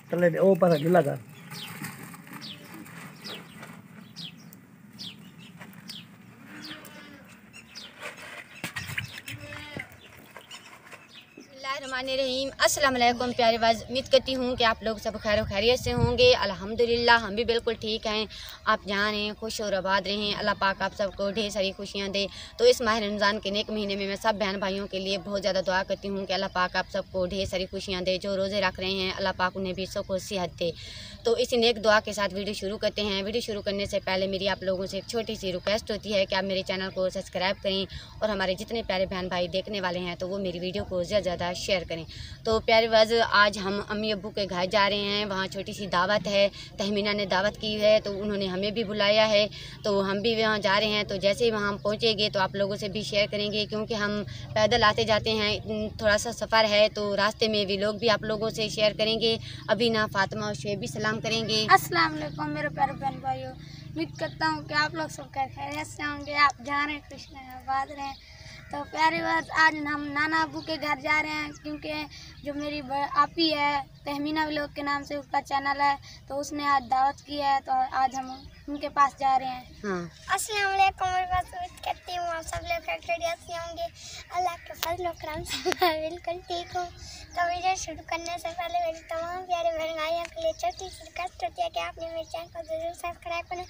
तले ओ पर ढिला कर। रहीम अस्सलाम वालेकुम प्यारे बाज, उम्मीद करती हूँ कि आप लोग सब खैर खैरियत से होंगे। अल्हम्दुलिल्लाह हम भी बिल्कुल ठीक हैं। आप जहाँ रहें खुश और आबाद रहें, अल्लाह पाक आप सबको ढेर सारी खुशियाँ दे। तो इस माह रमज़ान के नेक महीने में मैं सब बहन भाइयों के लिए बहुत ज़्यादा दुआ करती हूँ कि अल्लाह पाक आप सबको ढेर सारी खुशियाँ दे। जो रोज़े रख रहे हैं अल्लाह पाक उन्हें भी सबको सेहत दे। तो इसी नेक दुआ के साथ वीडियो शुरू करते हैं। वीडियो शुरू करने से पहले मेरी आप लोगों से एक छोटी सी रिक्वेस्ट होती है कि आप मेरे चैनल को सब्सक्राइब करें और हमारे जितने प्यारे बहन भाई देखने वाले हैं तो वो मेरी वीडियो को ज़्यादा ज़्यादा शेयर करें। तो प्यारे बाज, आज हम अम्मी अब्बू के घर जा रहे हैं। वहाँ छोटी सी दावत है, तहमीना ने दावत की है तो उन्होंने हमें भी बुलाया है, तो हम भी वहाँ जा रहे हैं। तो जैसे ही वहाँ हम पहुँचेंगे तो आप लोगों से भी शेयर करेंगे, क्योंकि हम पैदल आते जाते हैं, थोड़ा सा सफ़र है तो रास्ते में भी लोग भी आप लोगों से शेयर करेंगे। अभी ना फातिमा और शुएब भी सलाम करेंगे। अस्सलाम वालेकुम मेरे प्यारे बहन भाइयों, उम्मीद करता हूँ कि आप लोग सब खैरियत से होंगे। आप जा रहे हैं, खुश रहें, आबाद रहें। तो प्यारी बात, आज हम नाना अबू के घर जा रहे हैं, क्योंकि जो मेरी आपी है तहमीना व्लॉग के नाम से उसका चैनल है, तो उसने आज दावत की है, तो आज हम उनके पास जा रहे हैं। अस्सलाम वालेकुम, उम्मीद करती हूँ आप सब लोग खैरियत से होंगे। अल्लाह के फजल और करम से मैं बिल्कुल ठीक हूँ। तो वीडियो शुरू करने से पहले मेरी तमाम प्यारे बहन भाइयों के लिए छोटी सी रिक्वेस्ट होती है कि आपने मेरे चैनल को जरूर सब्सक्राइब करें।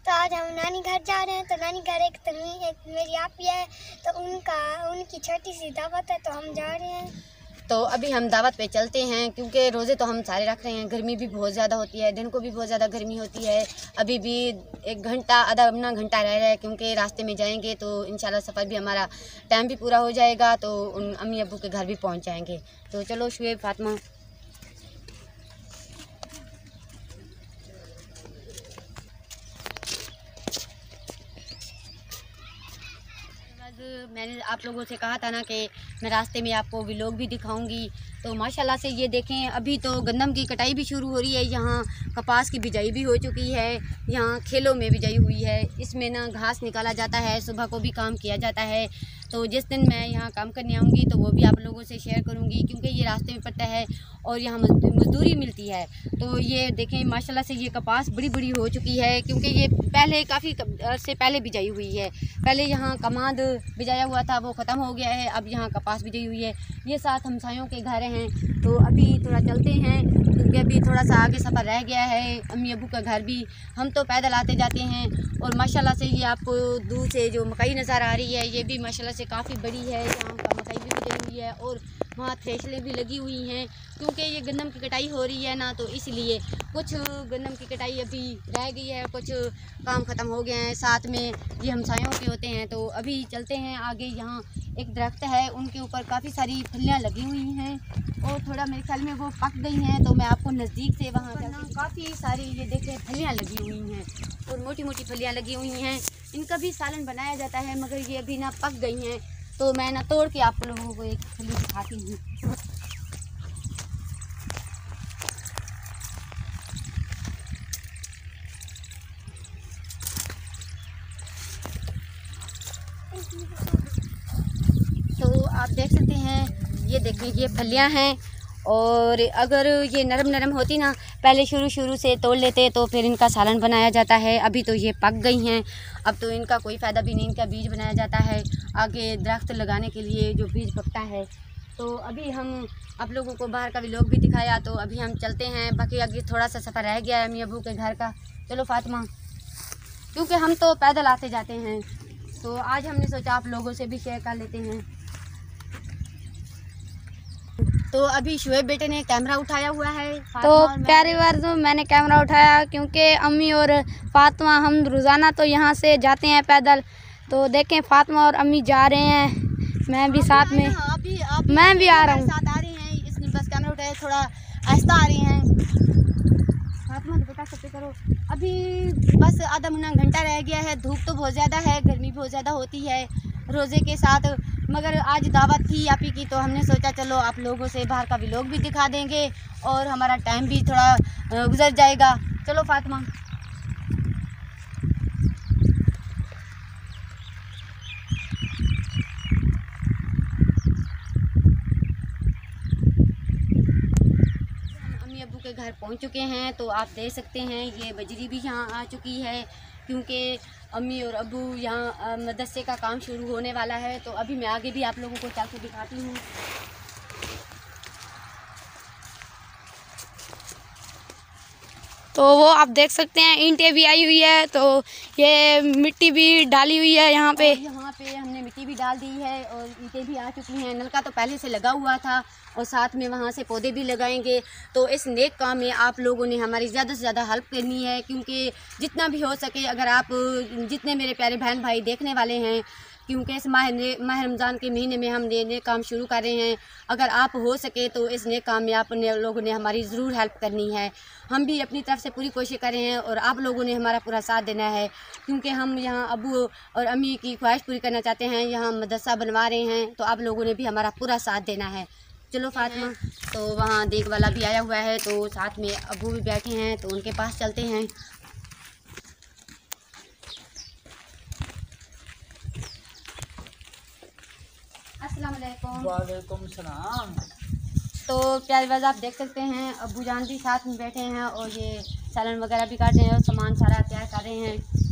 तो आज हम नानी घर जा रहे हैं, तो नानी घर एक मेरी आपी है, तो उनकी छोटी सी दावत है, तो हम जा रहे हैं। तो अभी हम दावत पे चलते हैं, क्योंकि रोज़े तो हम सारे रख रहे हैं। गर्मी भी बहुत ज़्यादा होती है, दिन को भी बहुत ज़्यादा गर्मी होती है। अभी भी एक घंटा आधा अपना घंटा रह रहा है, क्योंकि रास्ते में जाएंगे तो इंशाल्लाह सफ़र भी हमारा टाइम भी पूरा हो जाएगा, तो उन अम्मी अब्बू के घर भी पहुंच जाएंगे। तो चलो शुएब, फातिमा। मैंने आप लोगों से कहा था ना कि मैं रास्ते में आपको व्लॉग भी दिखाऊंगी। तो माशाल्लाह से ये देखें, अभी तो गंदम की कटाई भी शुरू हो रही है। यहाँ कपास की बिजाई भी हो चुकी है, यहाँ खेलों में बिजाई हुई है। इसमें ना घास निकाला जाता है, सुबह को भी काम किया जाता है। तो जिस दिन मैं यहाँ काम करने आऊँगी तो वो भी आप लोगों से शेयर करूँगी, क्योंकि ये रास्ते में पड़ता है और यहाँ मजदूरी मिलती है। तो ये देखें माशाल्लाह से ये कपास बड़ी बड़ी हो चुकी है, क्योंकि ये पहले काफ़ी से पहले बिजाई हुई है। पहले यहाँ कमाद बिजाया हुआ था, वो ख़त्म हो गया है, अब यहाँ कपास बिजाई हुई है। ये साथ हमसायों के घर हैं, तो अभी थोड़ा चलते हैं, क्योंकि अभी थोड़ा सा आगे सफ़र रह गया है। अम्मी अबू का घर भी हम तो पैदल आते जाते हैं। और माशाल्लाह से ये आपको दूर से जो मकई नज़र आ रही है, ये भी माशाल्लाह से काफ़ी बड़ी है। यहाँ का मकई भी बिजाई हुई है और वहाँ थ्रेशलें भी लगी हुई हैं, क्योंकि ये गंदम की कटाई हो रही है ना, तो इसलिए कुछ गंदम की कटाई अभी रह गई है, कुछ काम ख़त्म हो गए हैं। साथ में ये हमसायों के होते हैं। तो अभी चलते हैं आगे। यहाँ एक दरख्त है, उनके ऊपर काफ़ी सारी फलियाँ लगी हुई हैं और थोड़ा मेरे ख्याल में वो पक गई हैं, तो मैं आपको नज़दीक से वहाँ काफ़ी सारी ये देखें फलियाँ लगी हुई हैं और मोटी मोटी फलियाँ लगी हुई हैं। इनका भी सालन बनाया जाता है, मगर ये अभी ना पक गई हैं, तो मैं ना तोड़ के आप लोगों को एक फली दिखाती हूँ। तो आप देख सकते हैं, ये देखें ये फलियां हैं, और अगर ये नरम नरम होती ना, पहले शुरू से तोड़ लेते तो फिर इनका सालन बनाया जाता है। अभी तो ये पक गई हैं, अब तो इनका कोई फ़ायदा भी नहीं। इनका बीज बनाया जाता है आगे दरख्त लगाने के लिए, जो बीज पकता है। तो अभी हम आप लोगों को बाहर का व्लॉग भी दिखाया, तो अभी हम चलते हैं। बाकी आगे थोड़ा सा सफ़र रह गया है अम्मी अबू के घर का। चलो फातिमा, क्योंकि हम तो पैदल आते जाते हैं, तो आज हमने सोचा आप लोगों से भी शेयर कर लेते हैं। तो अभी शुएब बेटे ने कैमरा उठाया हुआ है। तो प्यारी बार तो मैंने कैमरा उठाया, क्योंकि अम्मी और फातिमा हम रोज़ाना तो यहाँ से जाते हैं पैदल। तो देखें फातिमा और अम्मी जा रहे हैं, मैं भी साथ में, मैं भी आ रहा हूँ, साथ आ रहे हैं। इसने बस कैमरा उठाया, थोड़ा आहिस्ता आ रही हैं। फातिमा तो बता सकते करो, अभी बस आधा मुन्ना घंटा रह गया है। धूप तो बहुत ज़्यादा है, गर्मी बहुत ज़्यादा होती है रोज़े के साथ, मगर आज दावत थी आपी की, तो हमने सोचा चलो आप लोगों से बाहर का व्लॉग भी दिखा देंगे और हमारा टाइम भी थोड़ा गुजर जाएगा। चलो फातिमा। अब्बू के घर पहुंच चुके हैं। तो आप देख सकते हैं ये बजरी भी यहाँ आ चुकी है, क्योंकि अम्मी और अब्बू यहाँ मदरसे का काम शुरू होने वाला है। तो अभी मैं आगे भी आप लोगों को चल के दिखाती हूँ। तो वो आप देख सकते हैं ईंटें भी आई हुई है, तो ये मिट्टी भी डाली हुई है यहाँ पे। यहाँ पे हमने मिट्टी भी डाल दी है और ईंटें भी आ चुकी हैं। नलका तो पहले से लगा हुआ था और साथ में वहाँ से पौधे भी लगाएंगे। तो इस नेक काम में आप लोगों ने हमारी ज़्यादा से ज़्यादा हेल्प करनी है, क्योंकि जितना भी हो सके, अगर आप जितने मेरे प्यारे बहन भाई देखने वाले हैं, क्योंकि इस माह रमज़ान के महीने में हम नए काम शुरू कर रहे हैं, अगर आप हो सके तो इस नए काम में आप लोगों ने हमारी ज़रूर हेल्प करनी है। हम भी अपनी तरफ से पूरी कोशिश कर रहे हैं और आप लोगों ने हमारा पूरा साथ देना है, क्योंकि हम यहाँ अब्बू और अम्मी की ख्वाहिश पूरी करना चाहते हैं। यहाँ मदरसा बनवा रहे हैं, तो आप लोगों ने भी हमारा पूरा साथ देना है। चलो फातिमा, तो वहाँ देख वाला भी आया हुआ है, तो साथ में अब्बू भी बैठे हैं, तो उनके पास चलते हैं। वालेकुम सलाम। तो प्यारे बाज आप देख सकते हैं अब्बू जान भी साथ में बैठे हैं और ये सालन वगैरह भी काट रहे हैं और सामान सारा तैयार कर रहे हैं।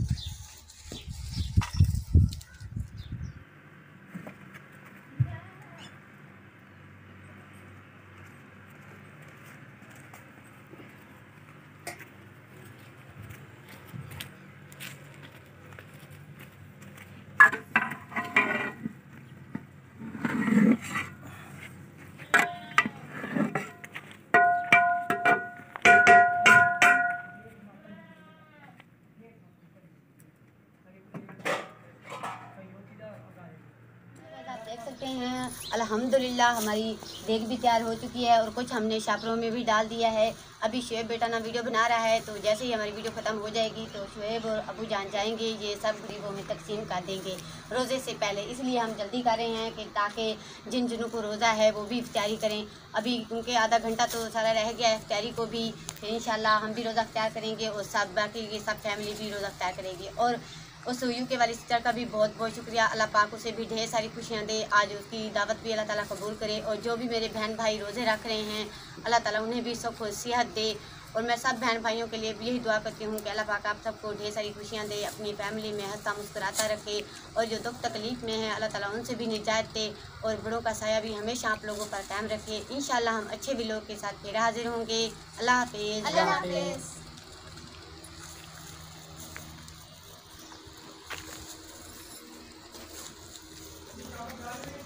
देख सकते हैं अल्हम्दुलिल्लाह हमारी देग भी तैयार हो चुकी है और कुछ हमने शापरों में भी डाल दिया है। अभी शुएब बेटा ना वीडियो बना रहा है, तो जैसे ही हमारी वीडियो ख़त्म हो जाएगी तो शुएब और अबू जान जाएंगे, ये सब गरीबों में तकसीम कर देंगे रोज़े से पहले। इसलिए हम जल्दी कर रहे हैं कि ताकि जिन जिनों को रोज़ा है वो भी इफ्तारी करें। अभी क्योंकि आधा घंटा तो सारा रह गया है इफ्तारी को भी, फिर इंशाल्लाह हम भी रोज़ा इफ्तार करेंगे और सब बाकी की सब फैमिली भी रोज़ा इफ्तार करेगी। और उस यूके वाली सिस्टर का भी बहुत बहुत शुक्रिया। अल्लाह पाक उसे भी ढेर सारी खुशियाँ दे, आज उसकी दावत भी अल्लाह ताला कबूल करे। और जो भी मेरे बहन भाई रोज़े रख रहे हैं, अल्लाह ताला उन्हें भी सुख और सेहत दे। और मैं सब बहन भाइयों के लिए भी यही दुआ करती हूँ कि अल्लाह पाक आप सबको ढेर सारी खुशियाँ दे, अपनी फैमिली में हंसता मुस्कुराता रखे। और जो दुख तकलीफ़ में है अल्लाह ताला उनसे भी निजात दे और बड़ों का साया भी हमेशा आप लोगों पर कायम रखे। इंशाल्लाह हम अच्छे भी लोग के साथ फिर हाजिर होंगे। अल्लाह हाफिज़। अल्लाह हाफिज़। Thank you.